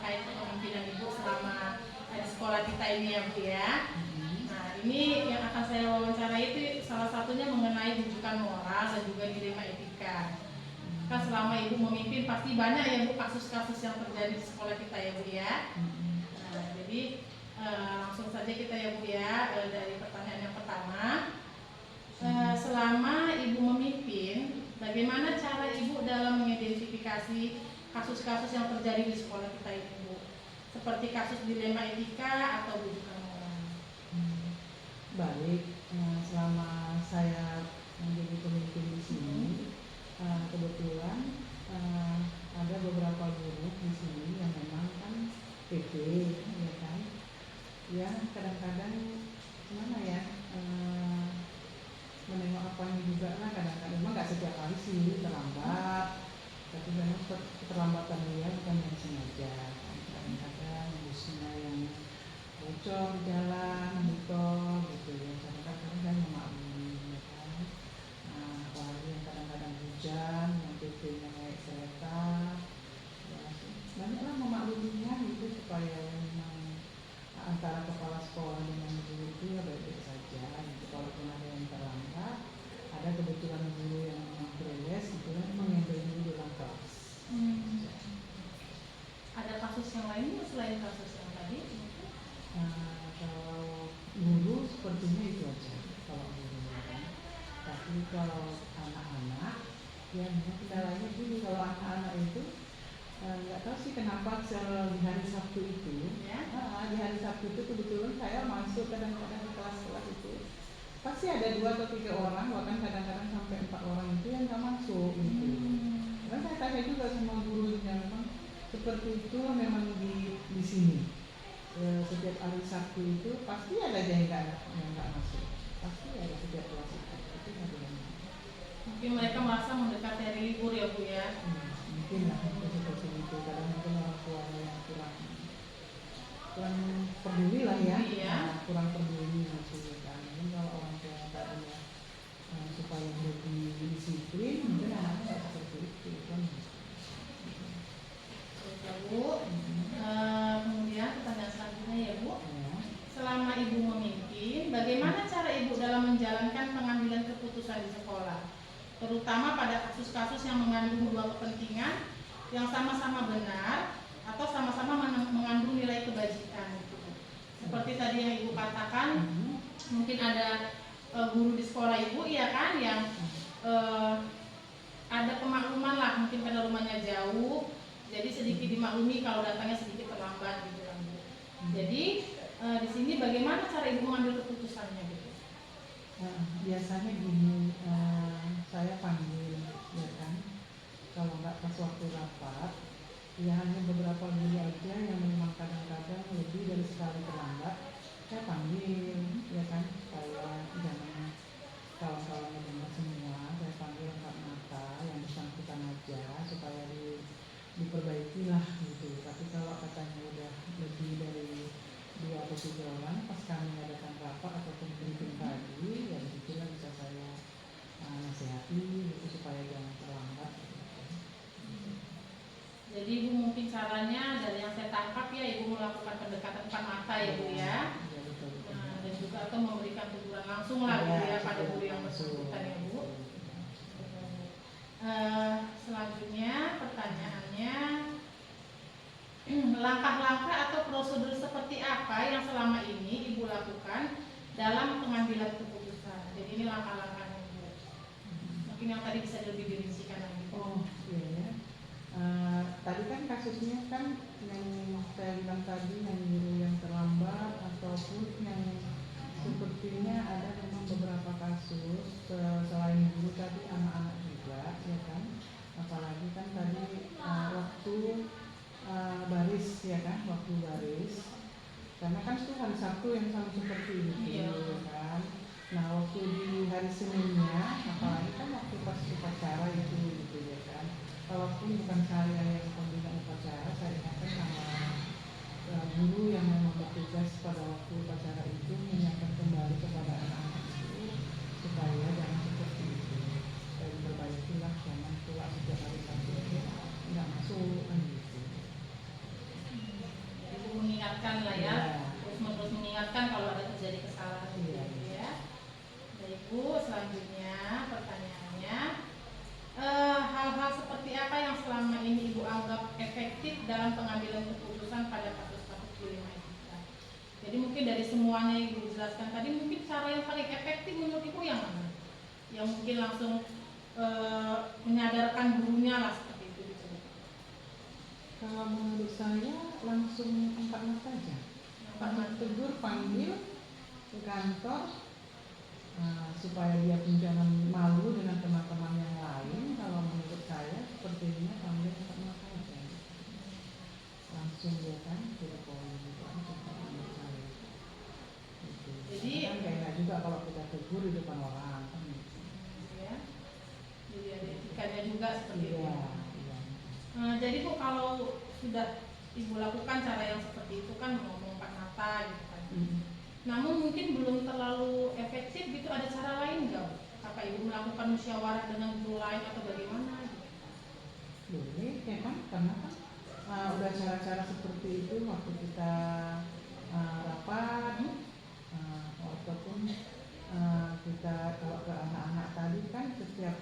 terkait kepemimpinan Ibu selama di sekolah kita ini ya Bu ya. Nah ini yang akan saya wawancarai itu salah satunya mengenai rujukan moral dan juga dilema etika. Kan selama Ibu memimpin pasti banyak ya Bu kasus-kasus yang terjadi di sekolah kita ya Bu ya. Nah, jadi langsung saja kita ya Bu ya, dari pertanyaan yang pertama. Selama Ibu memimpin, bagaimana cara Ibu dalam mengidentifikasi kasus-kasus yang terjadi di sekolah kita ini Bu? Seperti kasus dilema etika atau rujukan moral. Baik, selama saya menjadi pemimpin di sini, kebetulan ada beberapa guru di sini yang memang kan PP, ya kan, yang kadang-kadang gimana ya, menengok apanya juga lah, kadang-kadang memang nggak setiap hari sih terlambat, tapi memang keterlambatan dia bukan yang sengaja. Kadang-kadang busnya yang bocor di jalan, botol gitu ya, kadang-kadang kan memaklumi ya kan. Apalagi yang kadang-kadang hujan, yang PP-nya naik kereta, ya, banyaklah memakluminya gitu supaya memang antara kepala sekolah dengan guru itu ya baik-baik saja. Gitu. Kalaupun ada yang terlambat, ada kebetulan guru yang memang beres, itu mengendal dulu dalam kelas. Ada kasus yang lainnya selain kasus yang tadi? Kalau guru sepertinya itu aja kalau guru kan. Tapi kalau anak-anak ya kita lainnya gini, kalau anak-anak itu nggak tahu sih kenapa di hari Sabtu itu ya? Di hari Sabtu itu kebetulan saya masuk kadang-kadang di kelas-kelas itu pasti ada 2 atau 3 orang, bahkan kadang-kadang sampai 4 orang itu yang nggak masuk gitu. Karena saya tanya juga sama gurunya, memang seperti itu memang di sini. Setiap hari Sabtu itu pasti ada aja yang nggak masuk, pasti ada setiap kelas itu ada yang mungkin mereka merasa mendekati hari libur ya Bu ya. Mungkin lah seperti itu, kadang mungkin orang tuanya yang kurang peduli lah ya, kurang peduli maksudnya kan. Mungkin kalau orang tua tadinya supaya lebih disiplin, mungkin anaknya nggak seperti itu kan. Bu, kemudian pertanyaan selanjutnya ya Bu. Selama Ibu memimpin, bagaimana cara Ibu dalam menjalankan pengambilan keputusan di sekolah, terutama pada kasus-kasus yang mengandung 2 kepentingan yang sama-sama benar atau sama-sama mengandung nilai kebajikan gitu. Seperti tadi yang Ibu katakan, mungkin ada guru di sekolah Ibu ya kan yang ada pemakluman lah, mungkin karena rumahnya jauh, jadi sedikit dimaklumi kalau datangnya sedikit terlambat gitu kan Bu. Jadi di sini bagaimana cara Ibu mengambil keputusannya gitu? Biasanya gini, saya panggil ya kan, kalau nggak pas waktu rapat ya hanya beberapa guru aja yang memang kadang-kadang lebih dari sekali terlambat, saya panggil ya kan, supaya jangan kawan-kawannya dengar semua, saya panggil empat mata yang bersangkutan aja supaya diperbaiki lah gitu. Tapi kalau katanya udah lebih dari 2 atau 3 orang, pas kami mengadakan rapat ataupun briefing tadi, ya disitulah bisa saya nasihati gitu supaya jangan terlambat gitu. Jadi Ibu mungkin caranya dari yang saya tangkap ya, Ibu melakukan pendekatan depan mata ya Bu ya. Dan juga atau memberikan teguran langsung lah Bu ya pada guru yang bersangkutan ya Bu. Selanjutnya pertanyaannya, langkah-langkah atau prosedur seperti apa yang selama ini Ibu lakukan dalam pengambilan keputusan? Jadi ini langkah-langkahnya Bu. Mungkin yang tadi bisa lebih dirincikan lagi. Iya. Tadi kan kasusnya kan yang saya bilang tadi, yang guru yang terlambat ataupun yang sepertinya ada memang beberapa kasus selain guru tadi anak-anak juga ya kan, apalagi kan tadi waktu baris ya kan, waktu baris karena kan itu hari Sabtu yang sama seperti itu ya kan. Nah waktu di hari Seninnya apalagi kan waktu pas upacara itu gitu ya kan, walaupun bukan saya yang pembina upacara, saya ingatkan sama guru yang memang bertugas pada waktu upacara itu mengingatkan kembali kepada anak-anak itu supaya jangan seperti itu, supaya diperbaikilah, jangan pula setiap hari Sabtu itu nggak masuk kan gitu. mengingatkan lah ya, terus menerus mengingatkan kalau ada terjadi kesalahan gitu ya. Baik Bu, selanjutnya pertanyaannya, hal-hal seperti apa yang selama ini Ibu anggap efektif dalam pengambilan keputusan pada kasus-kasus dilema etika? Jadi mungkin dari semuanya yang Ibu jelaskan tadi, mungkin cara yang paling efektif menurut Ibu yang mana? Yang mungkin langsung menyadarkan gurunya lah seperti itu gitu. Kalau menurut saya langsung angkat mata aja. Tegur, panggil ke kantor, supaya dia pun jangan malu dengan teman-teman yang lain. Kalau menurut saya sepertinya panggil angkat mata aja. Langsung dia kan to the point gitu langsung kalau menurut saya. Gitu. Jadi kan kayak juga kalau kita tegur di depan orang kan. Ya. Jadi ada etikanya juga seperti itu. Iya. Jadi Bu, kalau sudah Ibu lakukan cara yang seperti itu kan ngomong empat mata gitu kan. Namun mungkin belum terlalu efektif gitu, ada cara lain nggak Bu? Apa Ibu melakukan musyawarah dengan guru lain atau bagaimana gitu? Boleh ya kan, karena kan udah cara-cara seperti itu waktu kita rapat, ataupun kita kalau ke anak-anak tadi kan setiap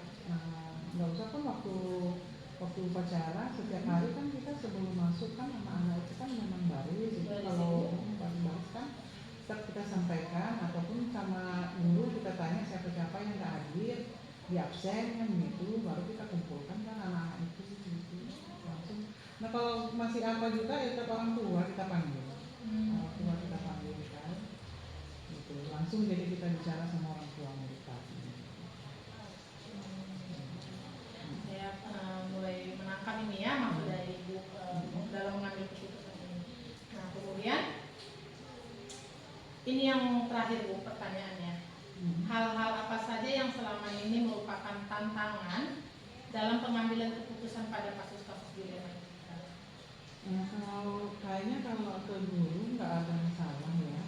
nggak usah pun waktu upacara setiap hari kan kita sebelum masuk kan anak-anak itu kan memang baris itu kalau baris kan kita sampaikan ataupun sama guru kita tanya siapa-siapa yang nggak hadir di absen kan gitu, baru kita kumpulkan kan anak-anak itu gitu langsung. Nah kalau masih apa juga ya tetap orang tua kita panggil, orang tua kita panggil kan gitu langsung, jadi kita bicara sama orang tua mereka. Mulai menangkap ini ya maksud dari Ibu dalam mengambil keputusan ini. Nah kemudian ini yang terakhir Bu pertanyaannya, hal-hal apa saja yang selama ini merupakan tantangan dalam pengambilan keputusan pada kasus-kasus dilema etika? Kalau kayaknya kalau ke guru nggak ada masalah ya,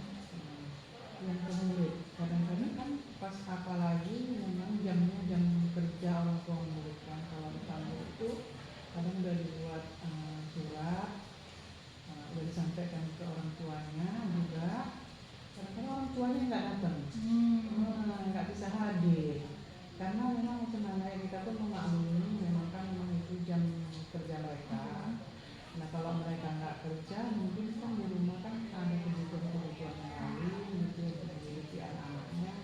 yang ke murid kadang-kadang kan pas apalagi memang jamnya jam kerja orang tua murid kan, kalau dipanggil itu kadang udah dibuat surat, udah disampaikan ke orang tuanya juga, kadang-kadang orang tuanya nggak datang, nggak bisa hadir karena memang sebenarnya kita pun memaklumi memang kan memang itu jam kerja mereka. Nah kalau mereka nggak kerja mungkin kan di rumah kan ada kebutuhan yang lain gitu untuk memiliki anak-anaknya,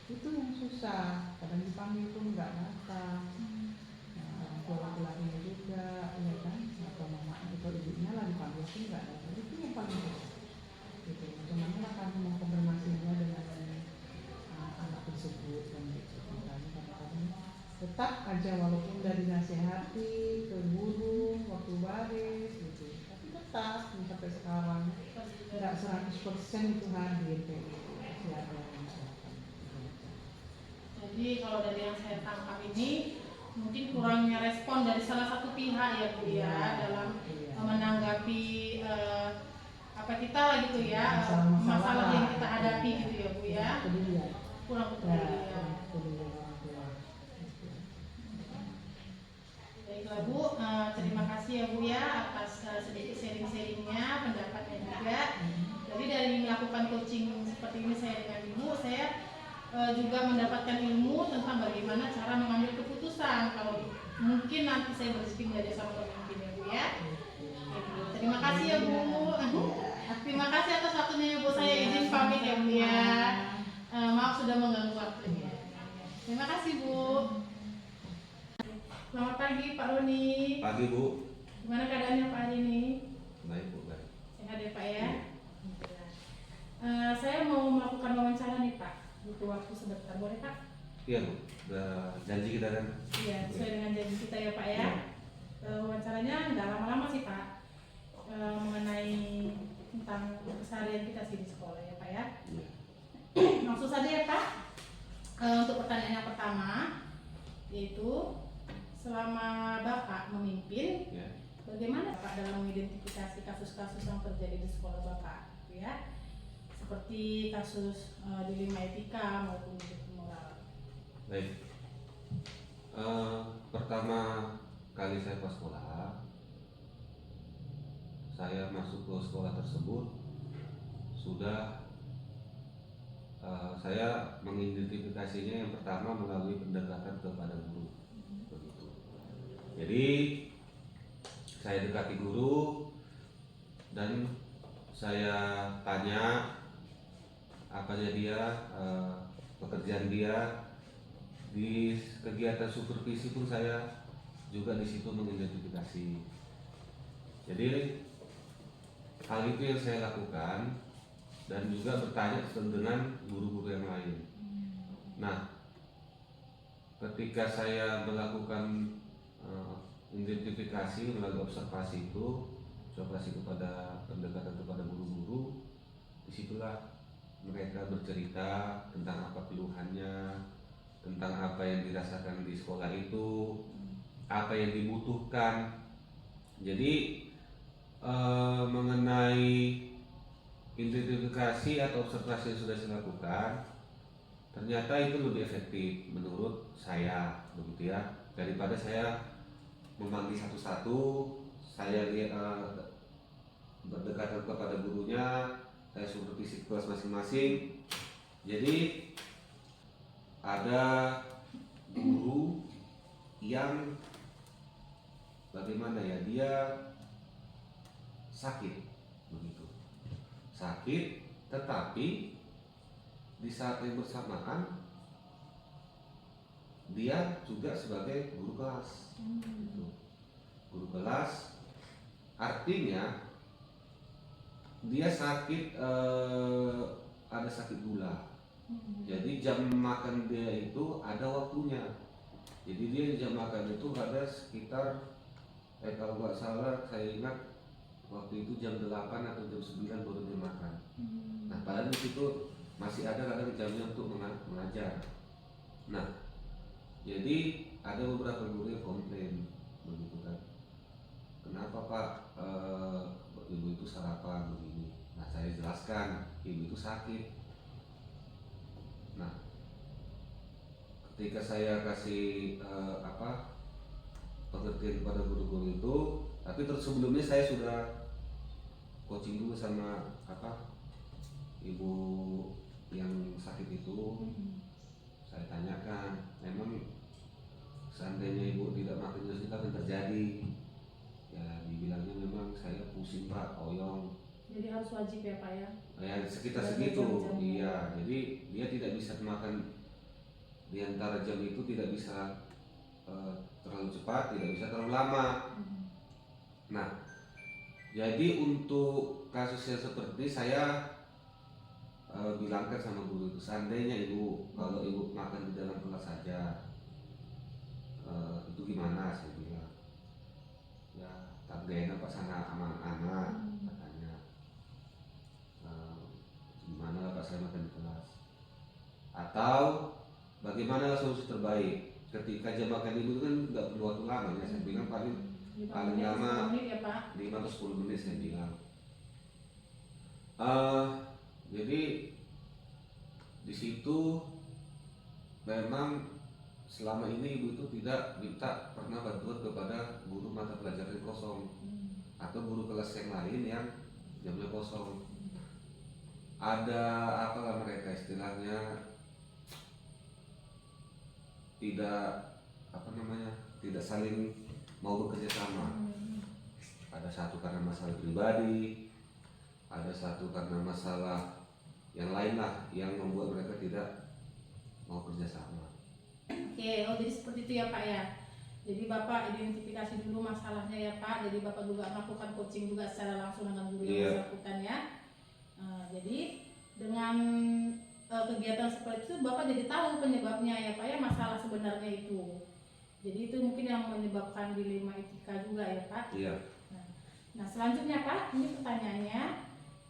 itu yang susah, kadang dipanggil pun nggak datang. Nah, orang tua laki-lakinya juga ya kan, atau mamanya atau ibunya lah dipanggil pun nggak datang, itu yang paling susah gitu. Bagaimana kami mengkonfirmasinya dengan anak tersebut dan gitu. Makanya kadang-kadang tetap aja walaupun dari nasihati ke guru waktu baris gitu, tapi tetap sampai sekarang nggak 100% itu hadir kayak gitu. Masih ada yang datang. Jadi kalau dari yang saya tangkap ini mungkin kurangnya respon dari salah satu pihak ya Bu ya dalam menanggapi apa kita lah gitu ya, masalah yang kita hadapi gitu ya Bu ya, kurang kepedulian. Baiklah Bu, terima kasih ya Bu ya atas sedikit sharing-sharingnya, pendapatnya juga. Jadi dari melakukan coaching seperti ini saya dengan Ibu, saya juga mendapatkan ilmu tentang bagaimana cara mengambil keputusan kalau mungkin nanti saya berhenti menjadi sama pemimpin ya Bu ya. Terima kasih ya Bu. Terima kasih atas waktunya ya Bu, saya izin pamit ya Bu ya. Maaf sudah mengganggu waktunya. Terima kasih Bu. Selamat pagi Pak Roni. Pagi Bu. Gimana keadaannya Pak hari ini? Baik Bu, baik. Sehat ya Pak ya. Saya mau melakukan wawancara nih Pak. Butuh waktu sebentar, boleh Pak? Iya Bu, udah janji kita kan? Iya, sesuai dengan janji kita ya Pak ya. Wawancaranya nggak lama-lama sih Pak. Mengenai tentang keseharian kita sih di sekolah ya Pak ya. Iya. Langsung saja ya Pak. Untuk pertanyaan yang pertama, yaitu selama Bapak memimpin, Ya. bagaimana Bapak dalam mengidentifikasi kasus-kasus yang terjadi di sekolah Bapak, ya? Seperti kasus dilema etika maupun moral. Baik. Pertama kali saya ke sekolah, saya masuk ke sekolah tersebut sudah saya mengidentifikasinya yang pertama melalui pendekatan kepada guru, begitu. Jadi saya dekati guru dan saya tanya apanya dia, pekerjaan dia. Di kegiatan supervisi pun saya juga di situ mengidentifikasi. Jadi hal itu yang saya lakukan dan juga bertanya dengan guru-guru yang lain. Nah, ketika saya melakukan identifikasi melalui observasi itu, observasi kepada pendekatan kepada guru-guru, disitulah mereka bercerita tentang apa keluhannya, tentang apa yang dirasakan di sekolah itu, apa yang dibutuhkan. Jadi mengenai identifikasi atau observasi yang sudah saya lakukan, ternyata itu lebih efektif menurut saya, begitu ya, daripada saya memanggil satu-satu. Saya lihat berdekatan kepada gurunya, saya supervisi kelas masing-masing. Jadi ada guru yang bagaimana ya, dia sakit, begitu, sakit, tetapi di saat yang bersamaan dia juga sebagai guru kelas, gitu. Guru kelas artinya dia sakit, ada sakit gula. Jadi jam makan dia itu ada waktunya. Jadi dia jam makan itu ada sekitar kalau nggak salah saya ingat waktu itu jam 8 atau jam 9 baru dia makan. Nah, padahal di situ masih ada kadang jamnya untuk mengajar. Nah, jadi ada beberapa guru yang komplain, begitu kan. Kenapa Pak, ibu itu sarapan begini? Nah, saya jelaskan ibu itu sakit. Nah, ketika saya kasih pengertian kepada guru-guru itu, tapi terus sebelumnya saya sudah coaching dulu sama ibu yang sakit itu. Saya tanyakan, memang seandainya ibu tidak makan jus itu akan terjadi? Ya, dibilangnya memang saya pusing Pak, oyong. Jadi harus wajib ya Pak ya? Ya sekitar segitu, iya. Jadi dia tidak bisa makan di antara jam itu, tidak bisa terlalu cepat, tidak bisa terlalu lama. Nah, jadi untuk kasus yang seperti saya bilangkan sama guru itu, seandainya ibu, kalau ibu makan di dalam kelas saja, itu gimana? Saya bilang, ya tak enak Pak sana sama anak, katanya. Gimana lah Pak saya makan di kelas? Atau bagaimana solusi terbaik? Ketika jam makan ibu itu kan nggak perlu waktu lama ya, saya bilang paling lama 5 atau 10 menit saya bilang. Jadi di situ memang selama ini ibu itu tidak minta pernah bantuan kepada guru mata pelajaran kosong atau guru kelas yang lain yang jamnya kosong. Ada apalah mereka istilahnya, tidak saling mau bekerja sama. Ada satu karena masalah pribadi, ada satu karena masalah yang lain lah yang membuat mereka tidak mau kerjasama. Oke, jadi seperti itu ya Pak ya. Jadi Bapak identifikasi dulu masalahnya ya Pak. Jadi Bapak juga melakukan coaching juga secara langsung dengan guru yang bersangkutan ya. Jadi dengan kegiatan seperti itu Bapak jadi tahu penyebabnya ya Pak ya, masalah sebenarnya itu. Jadi itu mungkin yang menyebabkan dilema etika juga ya Pak. Iya. Nah selanjutnya Pak, ini pertanyaannya,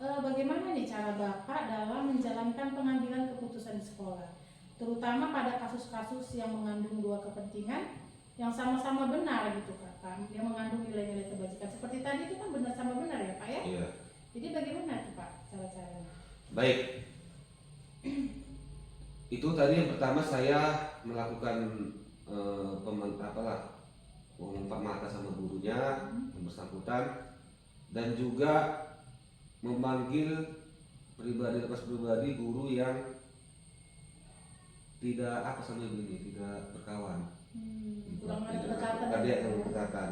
bagaimana nih cara Bapak dalam menjalankan pengambilan keputusan di sekolah, terutama pada kasus-kasus yang mengandung dua kepentingan yang sama-sama benar gitu kan, yang mengandung nilai-nilai kebajikan. Seperti tadi itu kan benar sama benar ya Pak ya? Iya. Jadi bagaimana tuh Pak cara-caranya? Baik. Itu tadi yang pertama saya melakukan mengumpat mata sama gurunya yang bersangkutan, dan juga memanggil pribadi lepas pribadi guru yang tidak apa sama begini, tidak berkawan. Kurang ada Tidak kedekatan. tadi yang berdekatan.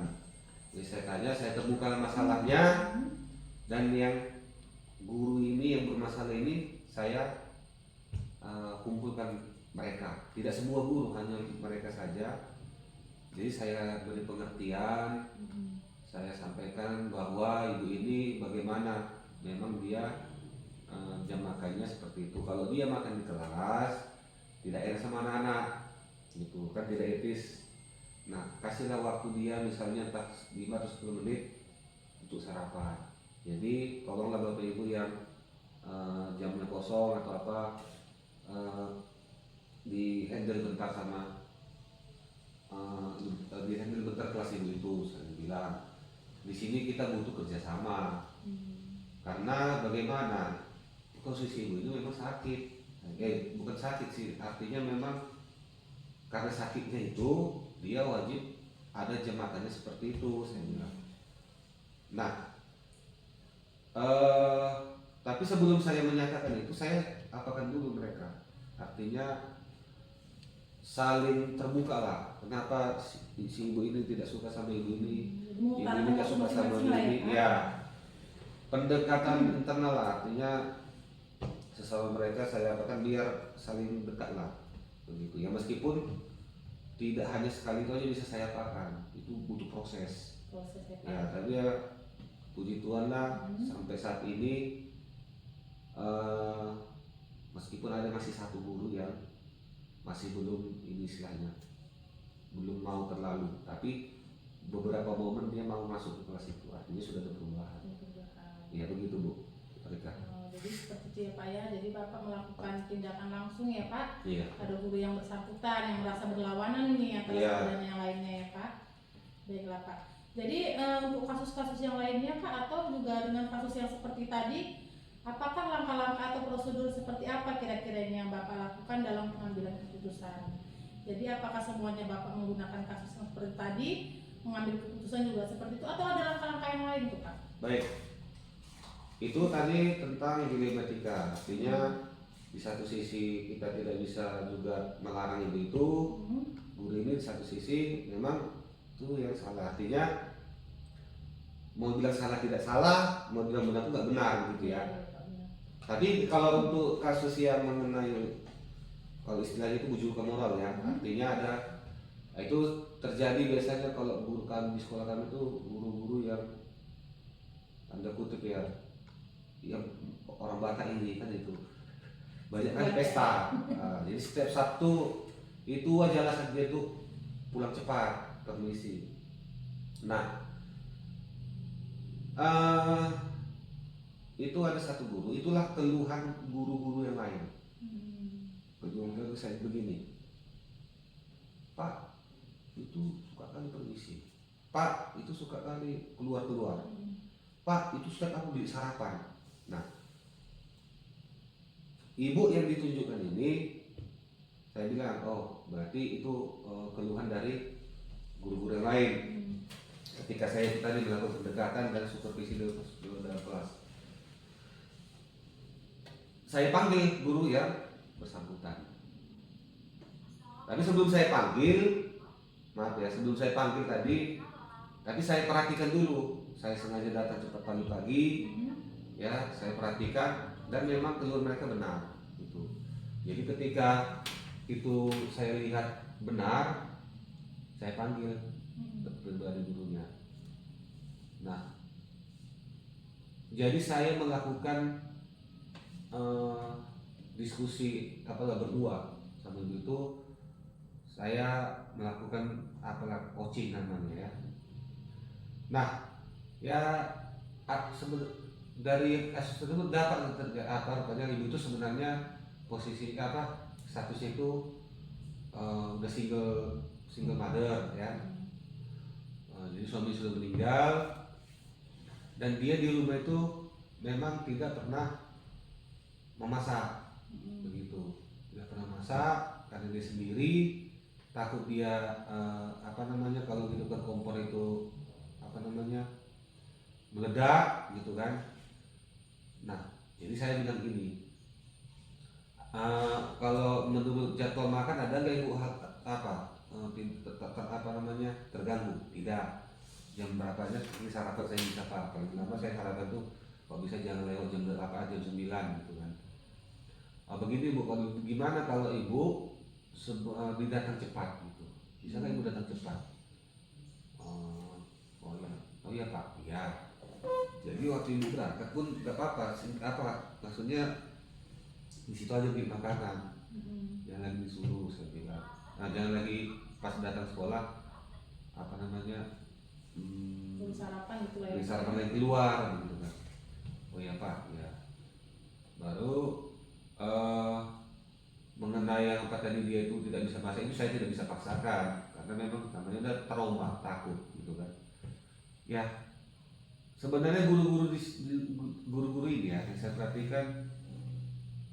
Jadi saya tanya, saya temukan masalahnya, dan yang guru ini yang bermasalah ini saya kumpulkan mereka. Tidak semua guru, hanya untuk mereka saja. Jadi saya beri pengertian, saya sampaikan bahwa ibu ini bagaimana, memang dia jam makannya seperti itu. Kalau dia makan di kelas, tidak enak sama anak-anak, gitu kan, tidak etis. Nah, kasihlah waktu dia misalnya entah 5 atau 10 menit untuk sarapan. Jadi tolonglah bapak ibu yang jamnya kosong atau apa, di handle bentar sama di handle bentar kelas ibu itu. Saya bilang di sini kita butuh kerjasama, karena bagaimana posisi ibu itu memang sakit, bukan sakit sih, artinya memang karena sakitnya itu dia wajib ada jam makannya seperti itu, saya bilang. Nah, tapi sebelum saya menyatakan itu, saya apakan dulu mereka, artinya saling terbuka lah. Kenapa si ibu ini tidak suka sama ibu ini, ibu ini tidak suka sama ibu ini, ya pendekatan internal lah, artinya sesama mereka saya apakan biar saling dekat lah, begitu ya. Meskipun tidak hanya sekali itu aja bisa saya apakan, itu butuh proses ya. Tapi ya puji Tuhan lah, sampai saat ini meskipun ada masih satu guru yang masih belum ini istilahnya belum mau terlalu, tapi beberapa momen dia mau masuk ke kelas itu, artinya sudah ada perubahan. Ya begitu Bu Rika. Jadi seperti itu ya Pak ya, jadi Bapak melakukan tindakan langsung ya Pak. Iya. Ada guru yang bersangkutan yang merasa berlawanan nih antara Iya. satu dan yang lainnya ya Pak. Baiklah Pak. Jadi untuk kasus-kasus yang lainnya Pak, atau juga dengan kasus yang seperti tadi, apakah langkah-langkah atau prosedur seperti apa kira-kira yang Bapak lakukan dalam pengambilan keputusan? Jadi apakah semuanya Bapak menggunakan kasus yang seperti tadi, mengambil keputusan juga seperti itu, atau ada langkah-langkah yang lain tuh Pak? Baik. Itu tadi tentang dilematika, artinya di satu sisi kita tidak bisa juga melarang ibu itu, guru ini di satu sisi memang itu yang salah, artinya mau bilang salah tidak salah, mau bilang benar itu nggak benar gitu ya. Tapi kalau untuk kasus yang mengenai, kalau istilahnya itu bujukan moral ya, artinya ada itu terjadi biasanya kalau guru kami di sekolah kami itu guru-guru yang tanda kutip ya, yang orang Batak ini kan itu banyak kan pesta. Jadi setiap Sabtu itu aja alasan dia tuh pulang cepat permisi. Nah, itu ada satu guru, itulah keluhan guru-guru yang lain. Keluhan saya begini, Pak itu suka kali permisi, Pak itu suka kali keluar-keluar, Pak itu setiap aku beli sarapan. Nah, ibu yang ditunjukkan ini, saya bilang, oh berarti itu keluhan dari guru-guru yang lain. Ketika saya tadi melakukan pendekatan dan supervisi dalam kelas, saya panggil guru yang bersangkutan. Tapi sebelum saya panggil, maaf ya, sebelum saya panggil tadi, tapi saya perhatikan dulu. Saya sengaja datang cepat pagi-pagi, ya, saya perhatikan dan memang keluhan mereka benar. Gitu. Jadi ketika itu saya lihat benar, saya panggil pribadi gurunya. Nah, jadi saya melakukan diskusi apalah berdua sama ibu itu, saya melakukan apalah coaching namanya ya. Nah, ya dari kasus tersebut dapat apa rupanya ibu itu sebenarnya posisi apa statusnya itu udah single mother ya. Jadi suami sudah meninggal dan dia di rumah itu memang tidak pernah memasak, begitu, tidak pernah masak karena dia sendiri, takut dia kalau hidupkan kompor itu meledak gitu kan. Nah, Jadi saya bilang gini, kalau menurut jadwal makan ada nggak ibu apa namanya terganggu? Tidak. Jam berapanya ini sarapan saya bisa apa? Paling lama saya sarapan tuh kok bisa jangan lewat jam 8 jam 9 gitu kan. Begini bu, kalau gimana kalau ibu datang cepat gitu? Bisa nggak ibu datang cepat? Oh ya, oh iya pak, iya. Jadi waktu ibu berangkat pun nggak apa-apa, maksudnya di situ aja beli makanan, jangan lagi disuruh saya bilang. Nah jangan lagi pas datang sekolah apa namanya Beli sarapan gitu lah ya. beli sarapan lagi keluar gitu kan. Oh iya pak, ya. Baru mengenai yang apa tadi dia itu tidak bisa bahasa itu saya tidak bisa paksakan karena memang namanya udah trauma takut gitu kan. Ya sebenarnya guru-guru ini ya yang saya perhatikan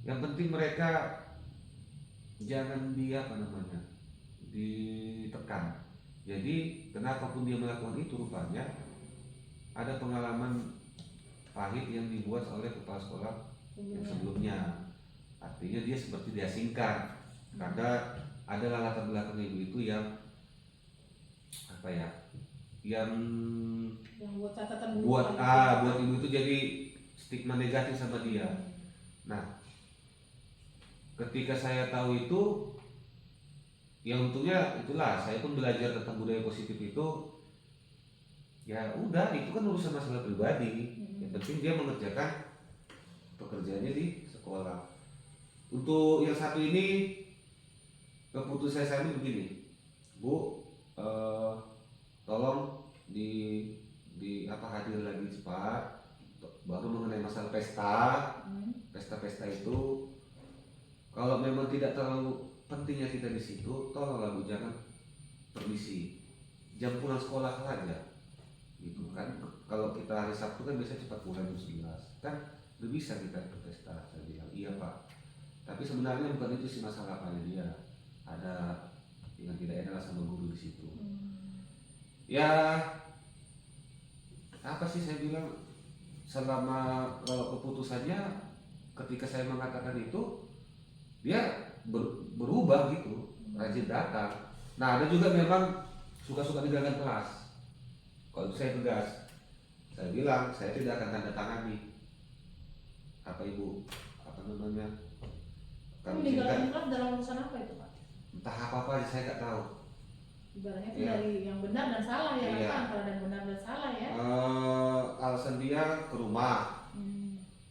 yang penting mereka jangan ditekan. Jadi kenapa pun dia melakukan itu rupanya ada pengalaman pahit yang dibuat oleh kepala sekolah yang sebelumnya. Artinya dia seperti diasingkan karena adalah latar belakang ibu itu yang apa ya, yang buat catatan buat ibu itu jadi stigma negatif sama dia. Nah ketika saya tahu itu ya untungnya itulah saya pun belajar tentang budaya positif itu. Ya udah itu kan urusan masalah pribadi, yang penting dia mengerjakan pekerjaannya di sekolah. Untuk yang satu ini keputusan saya ini begini, Bu, tolong di hadir lagi cepat. Baru mengenai masalah pesta itu, kalau memang tidak terlalu pentingnya kita di situ, tolonglah Bu jangan permisi, jam pulang sekolah saja, gitu kan. Kalau kita hari Sabtu kan biasanya cepat pulang jam 11, kan udah bisa kita ke pesta. Saya bilang iya Pak. Tapi sebenarnya bukan itu sih masalahnya, dia ada yang tidak enak sama guru di situ. Ya apa sih saya bilang, selama kalau keputusannya ketika saya mengatakan itu dia berubah gitu, rajin datang. Nah ada juga memang suka-suka tinggalkan kelas. Kalau itu saya tegas, saya bilang saya tidak akan tanda tangani apa ibu apa namanya. Meninggalkan kelas dalam urusan apa itu Pak? Entah apa saya nggak tahu. Ibaratnya itu dari yang benar dan salah ya, iya. Pak, antara dan benar dan salah ya. Alasan dia ke rumah,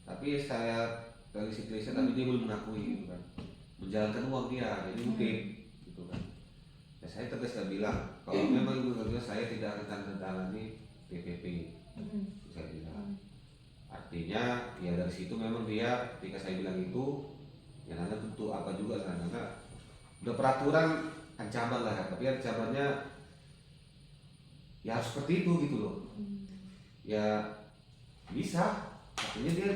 tapi saya telisik tapi dia belum mengakui gitu kan, menjalankan uang dia, jadi mungkin gitu kan. Ya saya tegas bilang kalau memang ibu kerja saya tidak akan tanda tangani PPP, saya bilang. Artinya ya dari situ memang dia ketika saya bilang itu ya nana tentu apa juga nana udah peraturan ancaman lah, tapi ancamannya ya harus seperti itu gitu loh. Ya bisa, artinya dia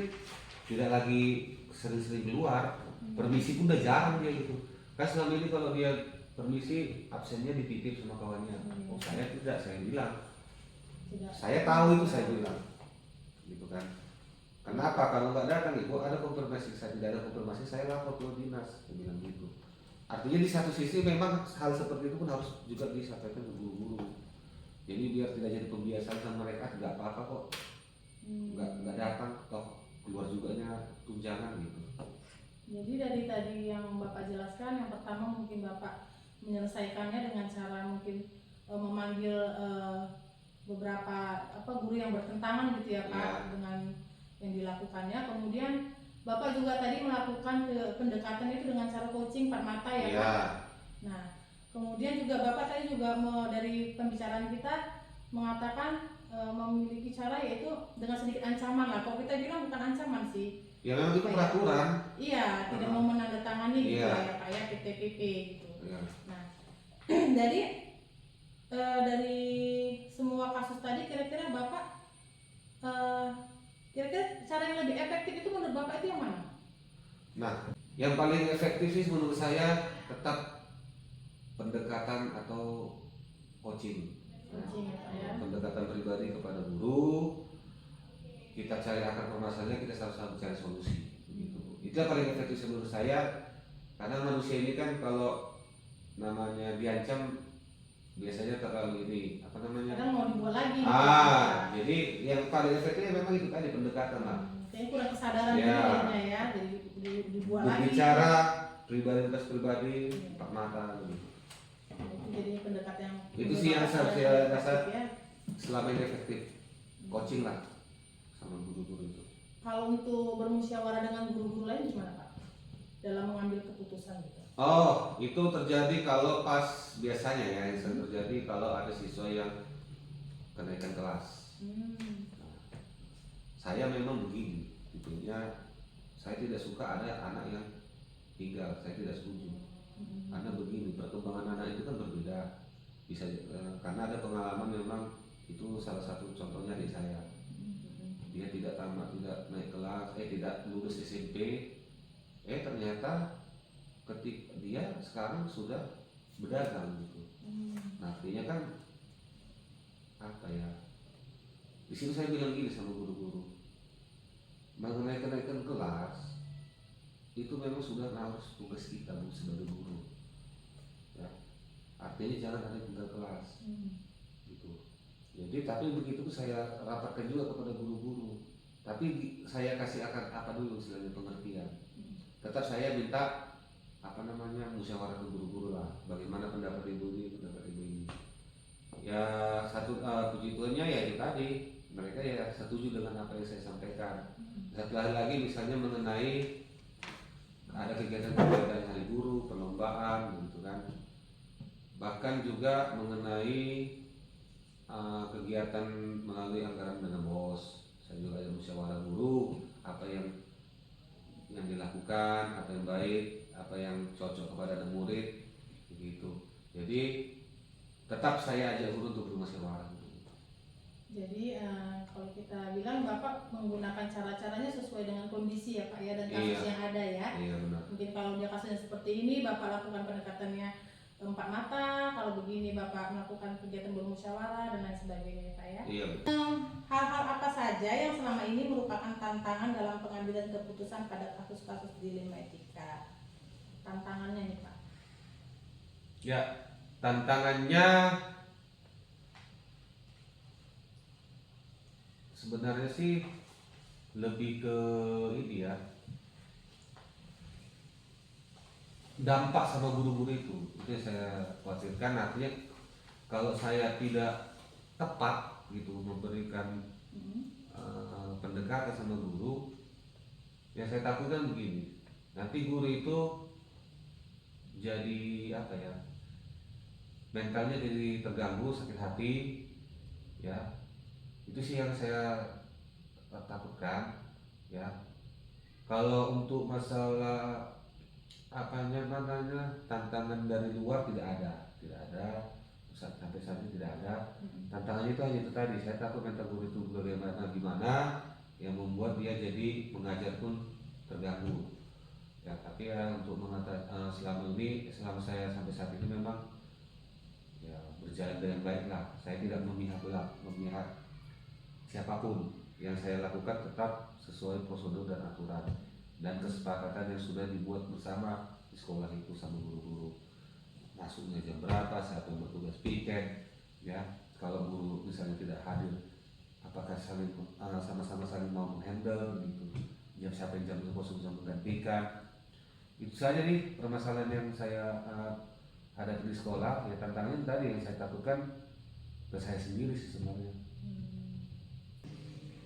tidak lagi sering-sering keluar, permisi pun udah jarang dia gitu. Kan selama ini kalau dia permisi absennya dititip sama kawannya. Oh saya tidak, saya bilang saya tahu itu, saya bilang gitu kan. Kenapa kalau nggak datang ibu ada konfirmasi, saya tidak ada konfirmasi saya lapor ke dinas, saya bilang gitu. Artinya di satu sisi memang hal seperti itu pun harus juga disampaikan ke guru-guru. Jadi biar tidak jadi pembiasaan sama mereka, nggak apa-apa kok, nggak datang, toh keluar juganya tunjangan gitu. Jadi dari tadi yang Bapak jelaskan, yang pertama mungkin Bapak menyelesaikannya dengan cara mungkin memanggil beberapa guru yang bertentangan gitu ya Pak, dengan yang dilakukannya. Kemudian Bapak juga tadi melakukan pendekatan itu dengan cara coaching 4 mata ya Pak. Nah kemudian juga Bapak tadi juga dari pembicaraan kita mengatakan memiliki cara yaitu dengan sedikit ancaman lah. Kalau kita bilang bukan ancaman sih, ya memang itu peraturan. Iya, tidak mau menandatangani gitu ya Pak ya, PTPP gitu. Nah dari semua kasus tadi kira-kira Bapak kira-kira cara yang lebih efektif itu menurut Bapak itu yang mana? Nah, yang paling efektif sih menurut saya tetap pendekatan atau coaching ya, Pak, ya. Pendekatan pribadi kepada guru. kita cari akar permasalahannya, kita sama-sama cari solusi. Begitu. Itu yang paling efektif menurut saya, karena manusia ini kan kalau namanya diancam biasanya terlalu ini apa namanya? Kadang mau dibuat lagi. Jadi yang paling efektif memang itu tadi pendekatan lah. Kayaknya kurang kesadaran Ya. juga ya, jadi dibuat lagi. Berbicara pribadi empat mata begitu. Jadi pendekatan yang Itu sih yang saya rasa ya. selama ini efektif. Coaching lah sama guru-guru itu. Kalau untuk bermusyawarah dengan guru-guru lain gimana Pak? Dalam mengambil keputusan gitu. Oh, itu terjadi kalau pas biasanya ya, yang sering terjadi kalau ada siswa yang kenaikan kelas. Saya memang begini, tipenya saya tidak suka ada anak yang tinggal, saya tidak setuju. Karena begini, perkembangan anak itu kan berbeda. Bisa karena ada pengalaman memang itu salah satu contohnya di saya. Dia tidak tamat, tidak naik kelas, tidak lulus SMP. Ternyata ketika dia sekarang sudah berdagang gitu. Nah, artinya kan apa ya? Di sini saya bilang gini sama guru-guru, mengenai kenaikan kelas itu memang sudah harus tugas kita sebagai guru. Ya, artinya jangan ada yang tinggal kelas. Gitu. Jadi tapi begitu saya rapatkan juga kepada guru-guru. Tapi saya kasih akan apa dulu istilahnya pengertian. Tetap saya minta apa namanya musyawarah ke guru-guru lah. Bagaimana pendapat ibu ini, pendapat ibu ini. Ya satu puji Tuhannya ya itu tadi mereka ya setuju dengan apa yang saya sampaikan. Satu hal lagi misalnya mengenai ada kegiatan-kegiatan hari guru, perlombaan gitu kan. Bahkan juga mengenai kegiatan melalui anggaran dana BOS. Saya juga ada musyawarah guru, apa yang dilakukan, apa yang baik, apa yang cocok kepada anak murid, begitu. Jadi tetap saya ajak guru untuk bermusyawarah. Jadi kalau kita bilang Bapak menggunakan cara-caranya sesuai dengan kondisi ya Pak ya, dan kasus yang ada ya. Iya benar. Mungkin kalau dia kasusnya seperti ini Bapak lakukan pendekatannya empat mata, kalau begini Bapak melakukan kegiatan bermusyawarah dan lain sebagainya Pak ya. Iya betul. Hal-hal apa saja yang selama ini merupakan tantangan dalam pengambilan keputusan pada kasus-kasus dilema etika? Tantangannya nih Pak. Ya, tantangannya sebenarnya sih lebih ke ini ya, dampak sama guru-guru itu yang saya khawatirkan. Artinya kalau saya tidak tepat gitu memberikan pendekatan sama guru, yang saya takutkan begini, nanti guru itu jadi apa ya, mentalnya jadi terganggu, sakit hati ya. Itu sih yang saya takutkan ya. Kalau untuk masalah apanya namanya tantangan dari luar tidak ada sampai saat ini tidak ada. Tantangannya itu hanya itu tadi, saya takut mental guru itu gimana yang membuat dia jadi mengajar pun terganggu ya. Tapi ya untuk selama saya sampai saat ini memang ya berjalan dengan baik lah. Saya tidak memihak siapapun. Yang saya lakukan tetap sesuai prosedur dan aturan dan kesepakatan yang sudah dibuat bersama di sekolah itu sama guru-guru. Masuknya jam berapa, siapa yang bertugas piket ya. Kalau guru misalnya tidak hadir, apakah sama-sama saling mau menghandle gitu. Siapa yang jam kosong bisa menggantikan. Itu saja nih permasalahan yang saya hadapi di sekolah. Ya tantangannya tadi yang saya takutkan ke saya sendiri sih sebenarnya.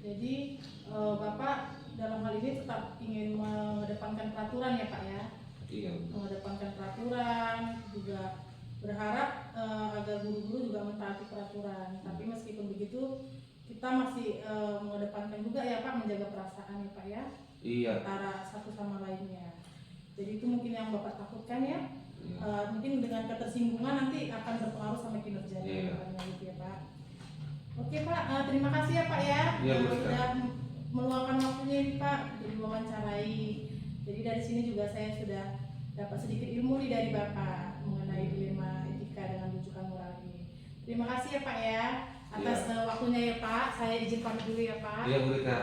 Jadi Bapak dalam hal ini tetap ingin mengedepankan peraturan ya Pak ya? Iya. Mengedepankan peraturan, juga berharap agar guru-guru juga mentaati peraturan. Tapi meskipun begitu kita masih mengedepankan juga ya Pak, menjaga perasaan ya Pak ya? Iya. Antara satu sama lainnya. Jadi itu mungkin yang Bapak takutkan ya? Iya. Mungkin dengan ketersinggungan nanti akan berpengaruh sama kinerjanya. Iya. Gitu ya Pak. Oke Pak, terima kasih ya Pak ya, sudah meluangkan waktunya ini Pak jadi wawancarai. Jadi dari sini juga saya sudah dapat sedikit ilmu nih dari Bapak mengenai dilema etika dengan rujukan moral ini. Terima kasih ya Pak ya. Atas waktunya ya Pak, saya izin pamit dulu ya Pak. Iya Bu Rita.